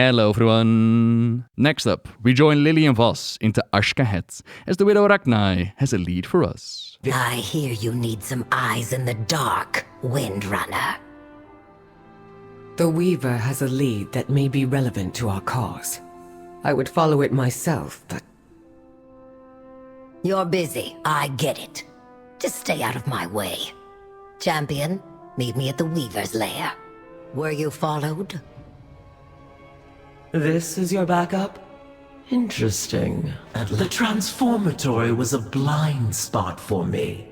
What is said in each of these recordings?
Hello everyone! Next up, we join Lillian Voss into Azj-Kahet as the widow Ragnar has a lead for us. I hear you need some eyes in the dark, Windrunner. The Weaver has a lead that may be relevant to our cause. I would follow it myself, but... You're busy, I get it. Just stay out of my way. Champion, meet me at the Weaver's lair. Were you followed? This is your backup? Interesting. The transformatory was a blind spot for me.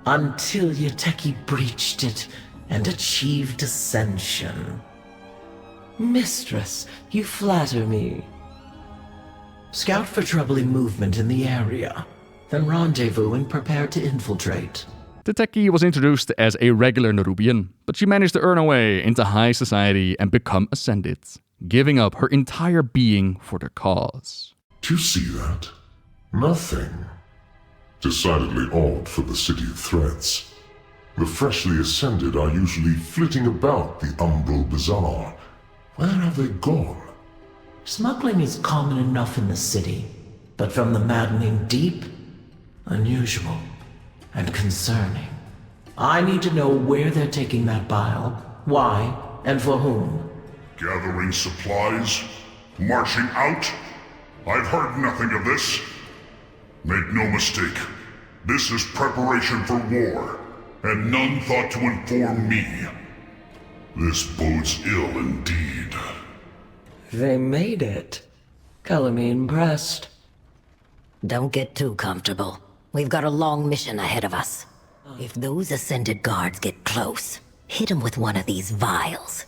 Until Yateki breached it and achieved ascension. Mistress, you flatter me. Scout for troubling movement in the area, then rendezvous and prepare to infiltrate. Yateki was introduced as a regular Nerubian, but she managed to earn her way into high society and become ascended, giving up her entire being for the cause. Do you see that? Nothing. Decidedly odd for the City of Threads. The freshly ascended are usually flitting about the Umbral Bazaar. Where have they gone? Smuggling is common enough in the city, but from the maddening deep, unusual and concerning. I need to know where they're taking that bile, why, and for whom. Gathering supplies? Marching out? I've heard nothing of this. Make no mistake, this is preparation for war, and none thought to inform me. This bodes ill indeed. They made it. Color me impressed. Don't get too comfortable. We've got a long mission ahead of us. If those Ascended guards get close, hit them with one of these vials.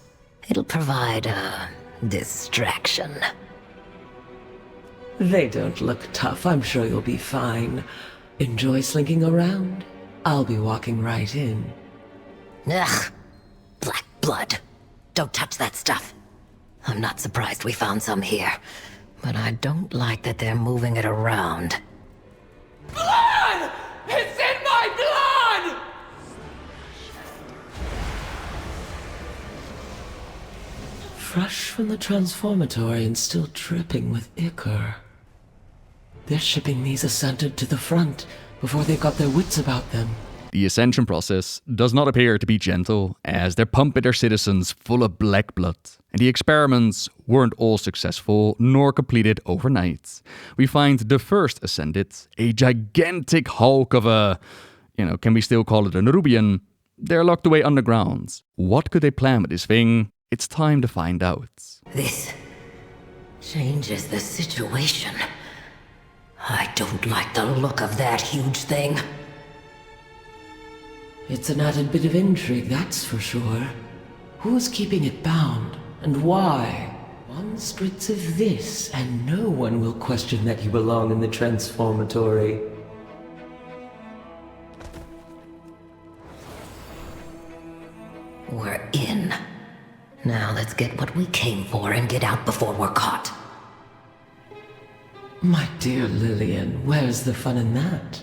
It'll provide a distraction. They don't look tough. I'm sure you'll be fine. Enjoy slinking around. I'll be walking right in. Ugh. Black blood. Don't touch that stuff. I'm not surprised we found some here, but I don't like that they're moving it around. Blood! It's in my blood! Fresh from the transformatory and still dripping with ichor. They're shipping these Ascended to the front before they've got their wits about them. The ascension process does not appear to be gentle, as they're pumping their citizens full of black blood, and the experiments weren't all successful nor completed overnight. We find the first Ascended, a gigantic hulk of a, can we still call it a Nerubian? They're locked away underground. What could they plan with this thing? It's time to find out. This changes the situation. I don't like the look of that huge thing. It's an added bit of intrigue, that's for sure. Who's keeping it bound, and why? One spritz of this, and no one will question that you belong in the transformatory. We're in. Now let's get what we came for and get out before we're caught. My dear Lillian, where's the fun in that?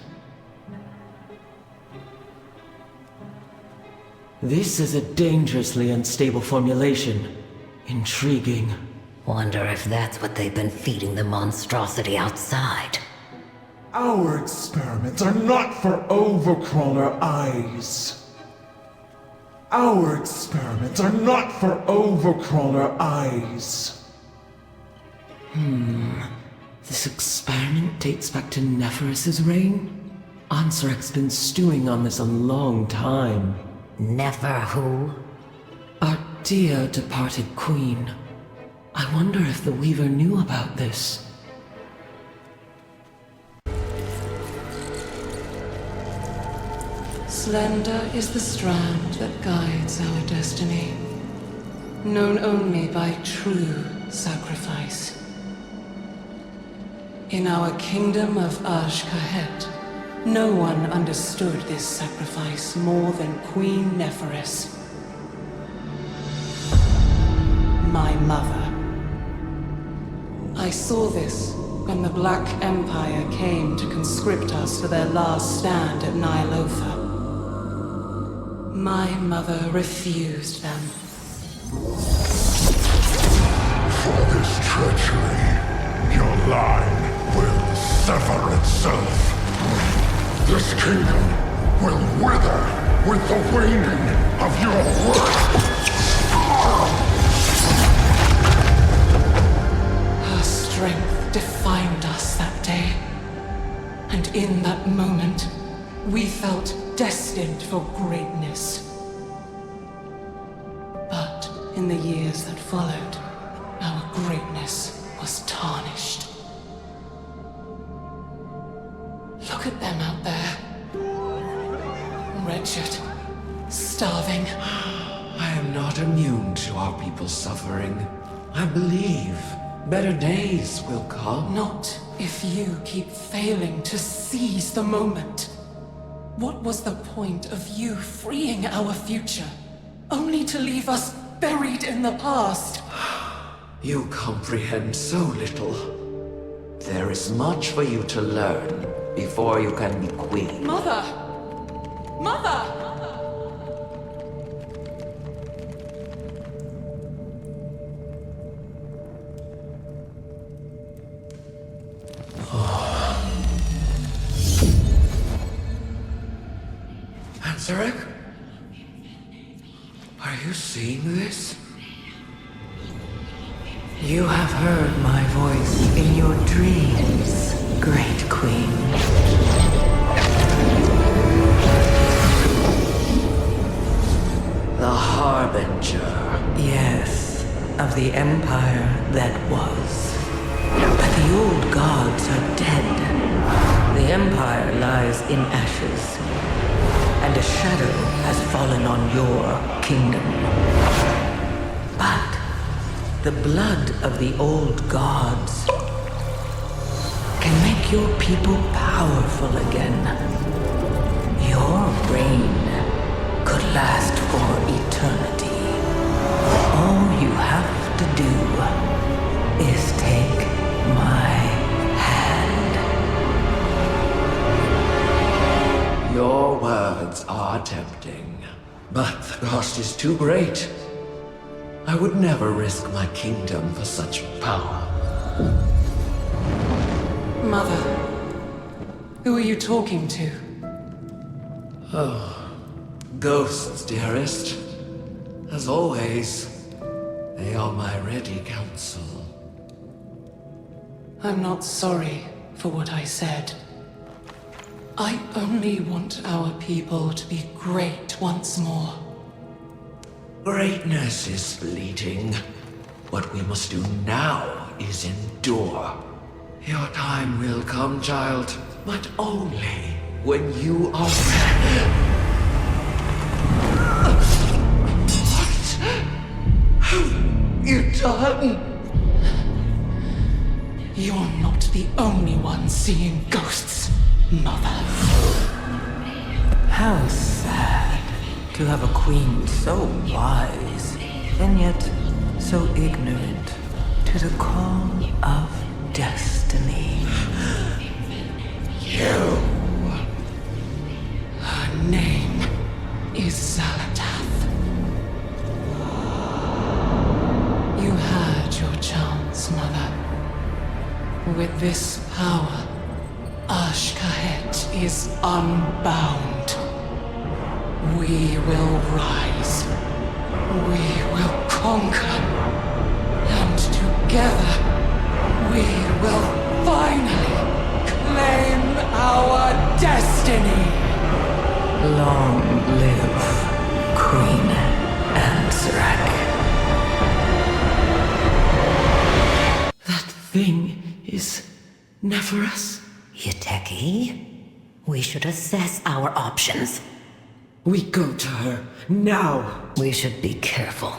This is a dangerously unstable formulation. Intriguing. Wonder if that's what they've been feeding the monstrosity outside. Our experiments are not for overcrawler eyes. Our experiments are not for overcrawler eyes. This experiment dates back to Neferis's reign? Ansrek's been stewing on this a long time. Never who? Our dear departed queen. I wonder if the Weaver knew about this. Slender is the strand that guides our destiny, known only by true sacrifice. In our kingdom of Azj-Kahet, no one understood this sacrifice more than Queen Neferis, my mother. I saw this when the Black Empire came to conscript us for their last stand at Ny'alotha. My mother refused them. For this treachery, your line will sever itself. This kingdom will wither with the waning of your worth. Her strength defined us that day. And in that moment, we felt destined for greatness. But in the years that followed, our greatness was tarnished. Look at them out there. Wretched, starving. I am not immune to our people's suffering. I believe better days will come. Not if you keep failing to seize the moment. What was the point of you freeing our future, only to leave us buried in the past? You comprehend so little. There is much for you to learn before you can be queen. Mother! Mother! Ansarek? Are you seeing this? You have heard my voice in your dreams, Great Queen. The Harbinger. Yes, of the empire that was. But the old gods are dead. The empire lies in ashes, and a shadow has fallen on your kingdom. But the blood of the old gods can make your people powerful again. Your reign could last for eternity. All you have to do is take my hand. Your words are tempting, but the cost is too great. I would never risk my kingdom for such power. Mother, who are you talking to? Ghosts, dearest. As always, they are my ready counsel. I'm not sorry for what I said. I only want our people to be great once more. Greatness is fleeting. What we must do now is endure. Your time will come, child, but only when you are ready. What have you done? You're not the only one seeing ghosts, Mother. How sad to have a queen so wise, and yet so ignorant to the call of destiny. Her name is Xal'atath. You had your chance, Mother. With this power, Azj-Kahet is unbound. We will rise. We will conquer. And together, we will finally claim our destiny. Long live Queen Ansarek. That thing is Nephirus? Yuteki, we should assess our options. We go to her now. We should be careful.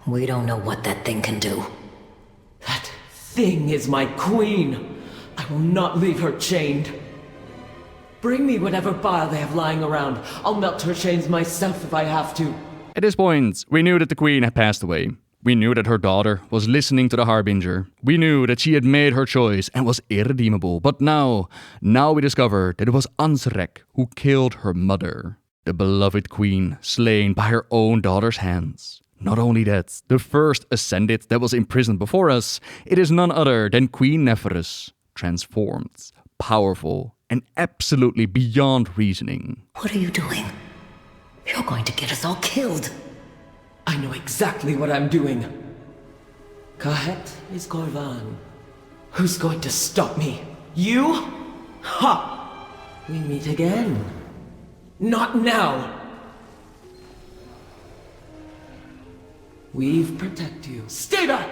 We don't know what that thing can do. That thing is my queen. I will not leave her chained. Bring me whatever bile they have lying around. I'll melt her chains myself if I have to. At this point, we knew that the queen had passed away. We knew that her daughter was listening to the Harbinger. We knew that she had made her choice and was irredeemable. But now we discovered that it was Ansarek who killed her mother. The beloved queen slain by her own daughter's hands. Not only that, the first Ascended that was imprisoned before us, it is none other than Queen Neferus, transformed, powerful, and absolutely beyond reasoning. What are you doing? You're going to get us all killed. I know exactly what I'm doing. Kahet is Korvan. Who's going to stop me? You? Ha! We meet again. Not now! We've protect you. Stay back!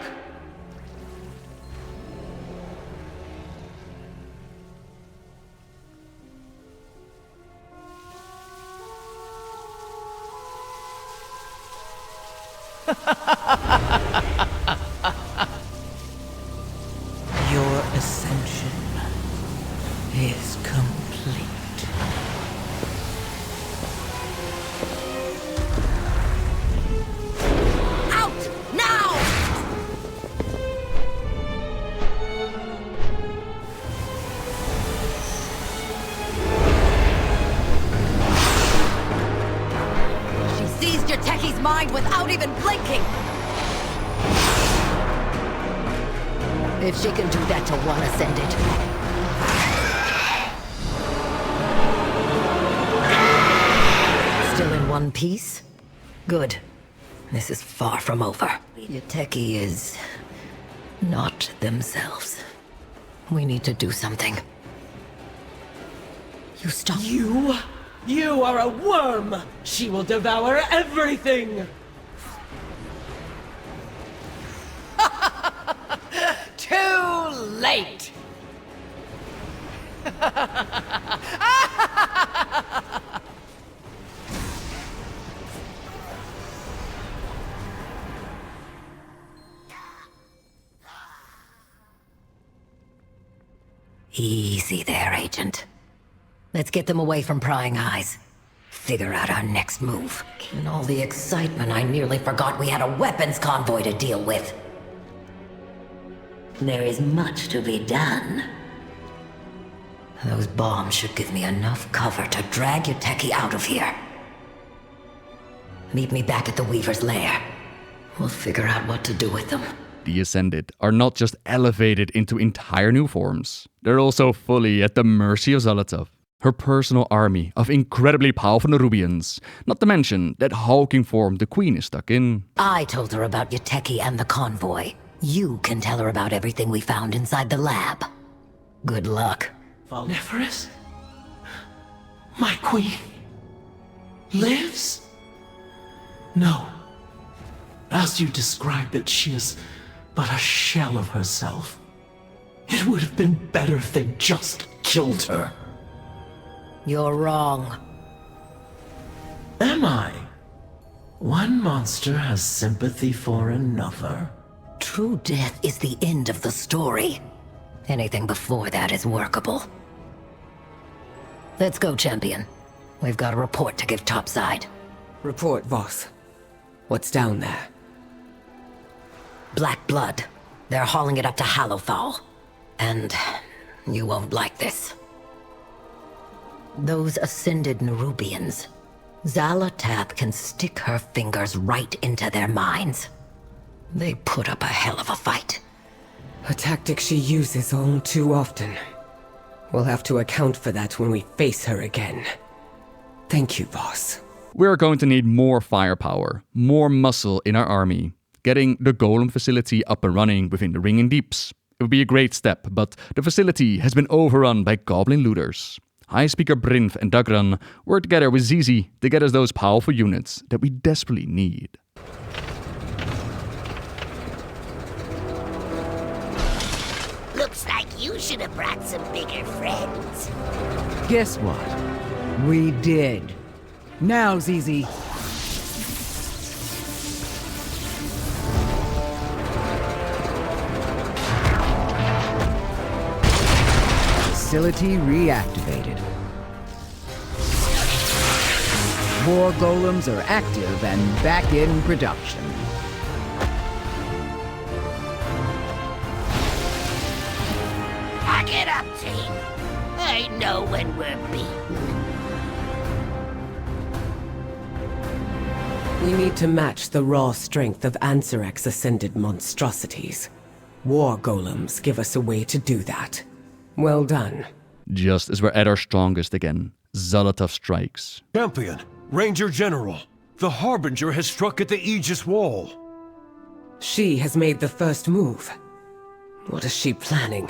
Your ascension is complete. Out! Now! She seized your techie's mind without even blinking! If she can do that to one Ascended. Still in one piece? Good. This is far from over. Your techie is not themselves. We need to do something. You stop. You are a worm! She will devour everything! Too late! Easy there, Agent. Let's get them away from prying eyes. Figure out our next move. In all the excitement, I nearly forgot we had a weapons convoy to deal with. There is much to be done. Those bombs should give me enough cover to drag your techie out of here. Meet me back at the Weaver's lair. We'll figure out what to do with them. The Ascended are not just elevated into entire new forms, they're also fully at the mercy of Xal'atath, her personal army of incredibly powerful Nerubians, not to mention that hulking form the Queen is stuck in. I told her about your techie and the convoy. You can tell her about everything we found inside the lab. Good luck. Neferus? My queen lives? No. As you described it, she is but a shell of herself. It would have been better if they just killed her. You're wrong. Am I? One monster has sympathy for another. True death is the end of the story. Anything before that is workable. Let's go, Champion. We've got a report to give topside. Report, boss. What's down there? Black blood. They're hauling it up to Hallowfall. And you won't like this. Those ascended Nerubians. Xal'atath can stick her fingers right into their minds. They put up a hell of a fight. A tactic she uses all too often. We'll have to account for that when we face her again. Thank you, boss. We're going to need more firepower, more muscle in our army. Getting the Golem facility up and running within the Ringing Deeps. It would be a great step, but the facility has been overrun by Goblin looters. High Speaker Brinf and Dagran work together with Zizi to get us those powerful units that we desperately need. Looks like you should have brought some bigger friends. Guess what? We did. Now, Zizi. Facility reactivated. War golems are active and back in production. Pack it up, team. I know when we're beaten. We need to match the raw strength of Ansarek's ascended monstrosities. War golems give us a way to do that. Well done. Just as we're at our strongest again, Xal'atath strikes. Champion, Ranger General, the Harbinger has struck at the Aegis Wall. She has made the first move. What is she planning?